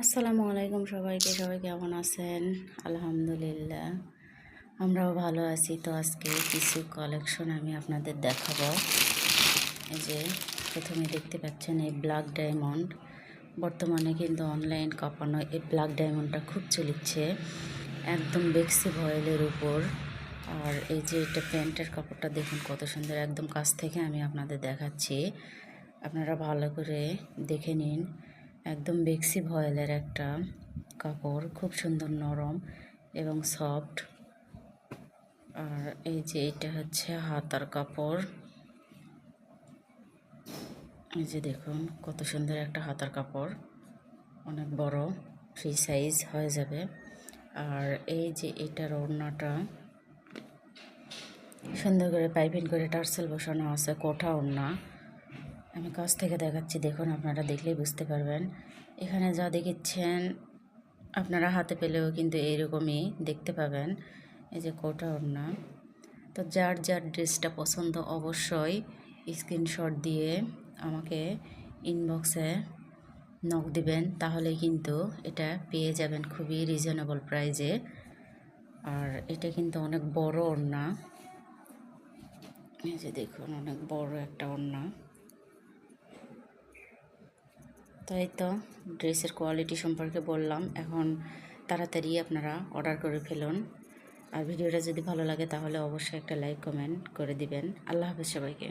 আসসালামু আলাইকুম সবাইকে। সবাই কেমন আছেন? আলহামদুলিল্লাহ আমরাও ভালো আছি। তো আজকে কিছু কালেকশন আমি আপনাদের দেখাবো। এই যে প্রথমে দেখতে পাচ্ছেন এই ব্ল্যাক ডায়মন্ড। বর্তমানে কিন্তু অনলাইন কাঁপানো এই ব্ল্যাক ডায়মন্ডটা খুব চলিচ্ছে, একদম বেক্সি ভয়েলের উপর। আর এই যে এটা প্যান্টের কাপড়টা দেখুন কত সুন্দর, একদম কাছ থেকে আমি আপনাদের দেখাচ্ছি, আপনারা ভালো করে দেখে নিন। একদম বেক্সি ভয়েলের একটা কাপড়, খুব সুন্দর নরম এবং সফট। আর এই যে এটা হচ্ছে হাতার কাপড়, এই যে দেখুন কত সুন্দর একটা হাতার কাপড়, অনেক বড়, ফ্রি সাইজ হয়ে যাবে। আর এই যে এটার ওড়নাটা সুন্দর করে পাইপিং করে টার্সেল বসানো আছে, কোঠা ওড়না। আমি কাছ থেকে দেখাচ্ছি, দেখুন আপনারা দেখলেই বুঝতে পারবেন। এখানে যা দেখেছেন আপনারা হাতে পেলেও কিন্তু এইরকমই দেখতে পাবেন। এই যে কোটা ওড়না। তো যার যার ড্রেসটা পছন্দ অবশ্যই স্ক্রিনশট দিয়ে আমাকে ইনবক্সে নক দিবেন, তাহলে কিন্তু এটা পেয়ে যাবেন খুবই রিজনেবল প্রাইজে। আর এটা কিন্তু অনেক বড় ওড়না, এই যে দেখুন অনেক বড় একটা ওড়না। তাই তো ড্রেসের কোয়ালিটি সম্পর্কে বললাম, এখন তাড়াতাড়ি আপনারা অর্ডার করে ফেলুন। আর ভিডিওটা যদি ভালো লাগে তাহলে অবশ্যই একটা লাইক কমেন্ট করে দিবেন। আল্লাহ হাফেজ সবাইকে।